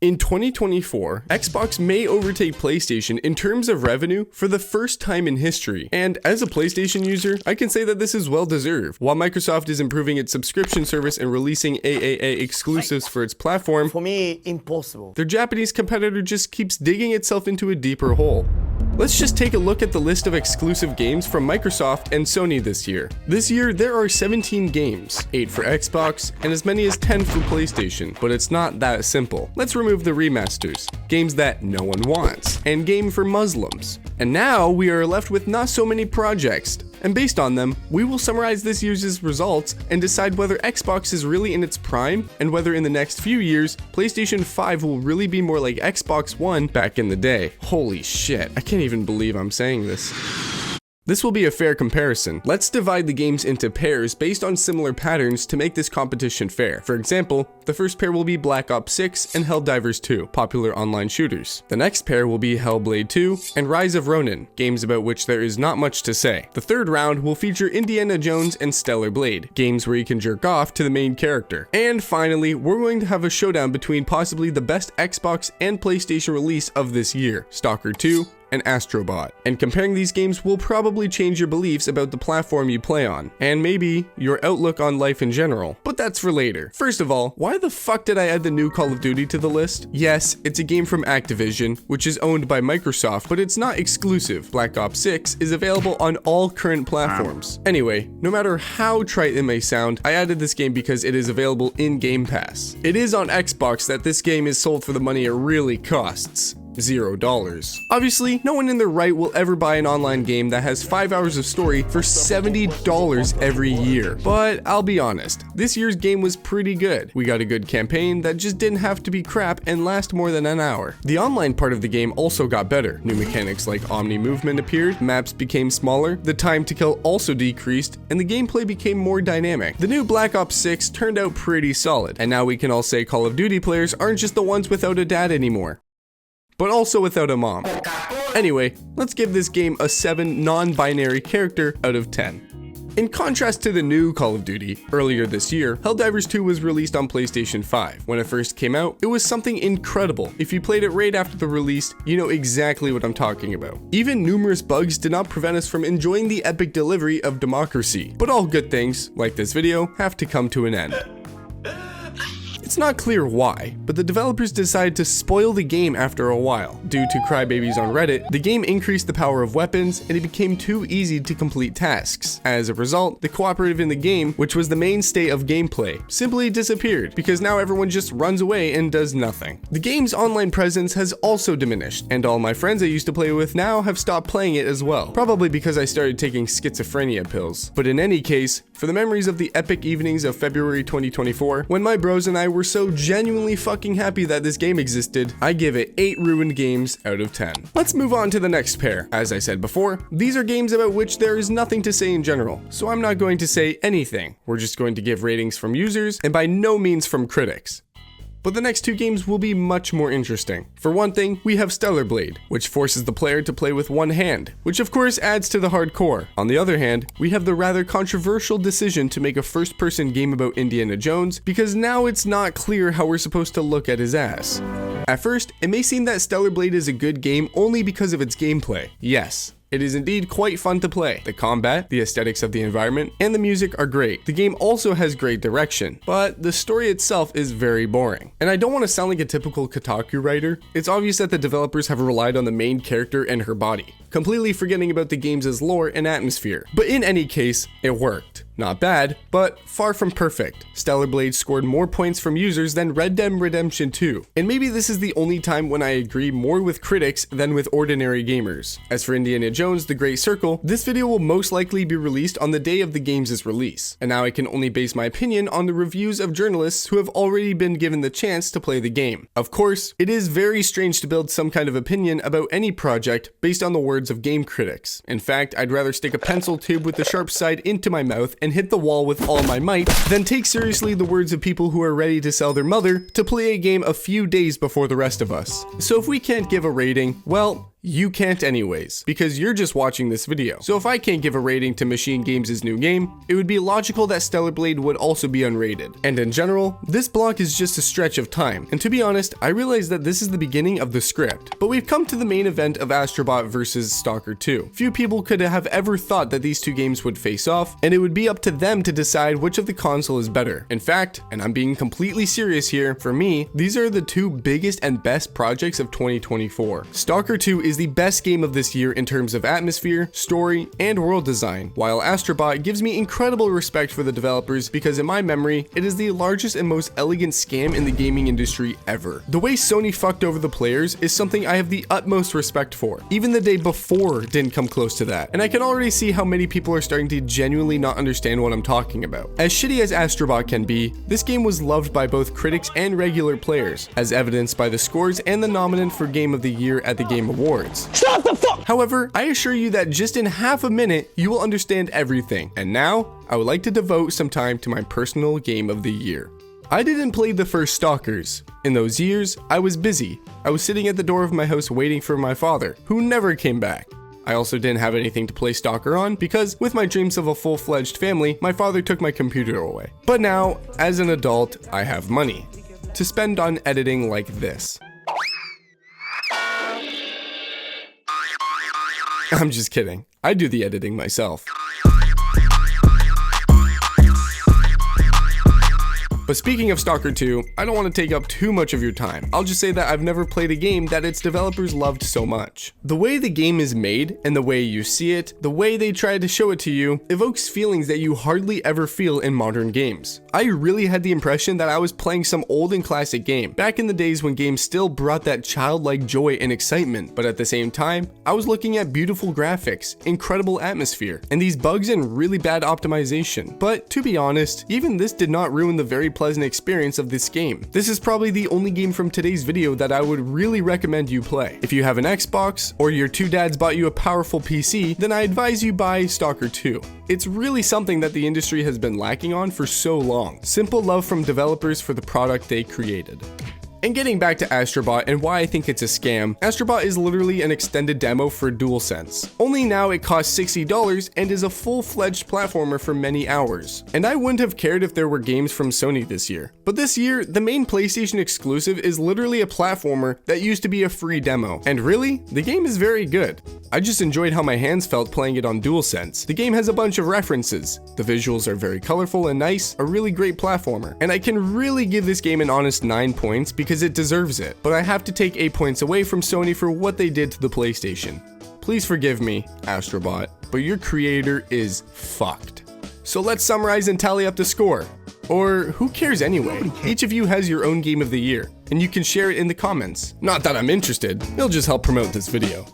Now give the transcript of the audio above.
In 2024, Xbox may overtake PlayStation in terms of revenue for the first time in history. And as a PlayStation user, I can say that this is well deserved. While Microsoft is improving its subscription service and releasing AAA exclusives for its platform, for me, impossible. their Japanese competitor just keeps digging itself into a deeper hole. Let's just take a look at the list of exclusive games from Microsoft and Sony this year. This year, there are 17 games, 8 for Xbox, and as many as 10 for PlayStation, but it's not that simple. Let's remove the remasters, games that no one wants, and Game for Muslims. And now we are left with not so many projects, and based on them, we will summarize this year's results and decide whether Xbox is really in its prime, and whether in the next few years, PlayStation 5 will really be more like Xbox One back in the day. Holy shit, I can't even believe I'm saying this. This will be a fair comparison. Let's divide the games into pairs based on similar patterns to make this competition fair. For example, the first pair will be Black Ops 6 and Helldivers 2, popular online shooters. The next pair will be Hellblade 2 and Rise of Ronin, games about which there is not much to say. The third round will feature Indiana Jones and Stellar Blade, games where you can jerk off to the main character. And finally, we're going to have a showdown between possibly the best Xbox and PlayStation release of this year, Stalker 2 and Astrobot. And comparing these games will probably change your beliefs about the platform you play on, and maybe your outlook on life in general. But that's for later. First of all, why the fuck did I add the new Call of Duty to the list? Yes, it's a game from Activision, which is owned by Microsoft, but it's not exclusive. Black Ops 6 is available on all current platforms. Anyway, no matter how trite it may sound, I added this game because it is available in Game Pass. It is on Xbox that this game is sold for the money it really costs. $0. Obviously, no one in their right will ever buy an online game that has 5 hours of story for $70 every year. But I'll be honest, this year's game was pretty good. We got a good campaign that just didn't have to be crap and last more than an hour. The online part of the game also got better. New mechanics like Omni movement appeared, maps became smaller, the time to kill also decreased, and the gameplay became more dynamic. The new Black Ops 6 turned out pretty solid, and now we can all say Call of Duty players aren't just the ones without a dad anymore, but also without a mom. Anyway, let's give this game a 7 non-binary character out of 10. In contrast to the new Call of Duty, earlier this year, Helldivers 2 was released on PlayStation 5. When it first came out, it was something incredible. If you played it right after the release, you know exactly what I'm talking about. Even numerous bugs did not prevent us from enjoying the epic delivery of democracy. But all good things, like this video, have to come to an end. It's not clear why, but the developers decided to spoil the game after a while. Due to crybabies on Reddit, the game increased the power of weapons and it became too easy to complete tasks. As a result, the cooperative in the game, which was the mainstay of gameplay, simply disappeared because now everyone just runs away and does nothing. The game's online presence has also diminished, and all my friends I used to play with now have stopped playing it as well, probably because I started taking schizophrenia pills. But in any case, for the memories of the epic evenings of February 2024, when my bros and I were so genuinely fucking happy that this game existed, I give it 8 ruined games out of 10. Let's move on to the next pair. As I said before, these are games about which there is nothing to say in general, so I'm not going to say anything. We're just going to give ratings from users and by no means from critics. But the next two games will be much more interesting. For one thing, we have Stellar Blade, which forces the player to play with one hand, which of course adds to the hardcore. On the other hand, we have the rather controversial decision to make a first-person game about Indiana Jones, because now it's not clear how we're supposed to look at his ass. At first, it may seem that Stellar Blade is a good game only because of its gameplay. Yes, it is indeed quite fun to play. The combat, the aesthetics of the environment, and the music are great. The game also has great direction, but the story itself is very boring. And I don't want to sound like a typical Kotaku writer. It's obvious that the developers have relied on the main character and her body, completely forgetting about the game's lore and atmosphere. But in any case, it worked. Not bad, but far from perfect. Stellar Blade scored more points from users than Red Dead Redemption 2. And maybe this is the only time when I agree more with critics than with ordinary gamers. As for Indiana Jones: The Great Circle, this video will most likely be released on the day of the game's release. And now I can only base my opinion on the reviews of journalists who have already been given the chance to play the game. Of course, it is very strange to build some kind of opinion about any project based on the words of game critics. In fact, I'd rather stick a pencil tube with the sharp side into my mouth and hit the wall with all my might than take seriously the words of people who are ready to sell their mother to play a game a few days before the rest of us. So if we can't give a rating, well, You can't anyways, because you're just watching this video. So if I can't give a rating to Machine Games' new game, it would be logical that Stellar Blade would also be unrated. And in general, this block is just a stretch of time. And to be honest, I realize that this is the beginning of the script. But we've come to the main event of Astrobot vs Stalker 2. Few people could have ever thought that these two games would face off, and it would be up to them to decide which of the console is better. In fact, and I'm being completely serious here, for me, these are the two biggest and best projects of 2024. Stalker 2 is the best game of this year in terms of atmosphere, story, and world design, while Astrobot gives me incredible respect for the developers because in my memory, it is the largest and most elegant scam in the gaming industry ever. The way Sony fucked over the players is something I have the utmost respect for. Even the day before didn't come close to that, and I can already see how many people are starting to genuinely not understand what I'm talking about. As shitty as Astrobot can be, this game was loved by both critics and regular players, as evidenced by the scores and the nomination for Game of the Year at the Game Awards. Stop the fuck! However, I assure you that just in half a minute, you will understand everything. And now, I would like to devote some time to my personal Game of the Year. I didn't play the first Stalkers. In those years, I was busy. I was sitting at the door of my house waiting for my father, who never came back. I also didn't have anything to play Stalker on because with my dreams of a full-fledged family, my father took my computer away. But now, as an adult, I have money to spend on editing like this. I'm just kidding. I do the editing myself. But speaking of Stalker 2, I don't want to take up too much of your time. I'll just say that I've never played a game that its developers loved so much. The way the game is made, and the way you see it, the way they try to show it to you, evokes feelings that you hardly ever feel in modern games. I really had the impression that I was playing some old and classic game, back in the days when games still brought that childlike joy and excitement, but at the same time, I was looking at beautiful graphics, incredible atmosphere, and these bugs and really bad optimization. But to be honest, even this did not ruin the very pleasant experience of this game. This is probably the only game from today's video that I would really recommend you play. If you have an Xbox, or your two dads bought you a powerful PC, then I advise you buy Stalker 2. It's really something that the industry has been lacking on for so long. Simple love from developers for the product they created. And getting back to Astrobot and why I think it's a scam, Astrobot is literally an extended demo for DualSense. Only now it costs $60 and is a full-fledged platformer for many hours. And I wouldn't have cared if there were games from Sony this year. But this year, the main PlayStation exclusive is literally a platformer that used to be a free demo. And really, the game is very good. I just enjoyed how my hands felt playing it on DualSense. The game has a bunch of references. The visuals are very colorful and nice, a really great platformer. And I can really give this game an honest 9 points because it deserves it. But I have to take 8 points away from Sony for what they did to the PlayStation. Please forgive me, Astrobot, but your creator is fucked. So let's summarize and tally up the score. Or who cares anyway? Each of you has your own Game of the Year, and you can share it in the comments. Not that I'm interested, it'll just help promote this video.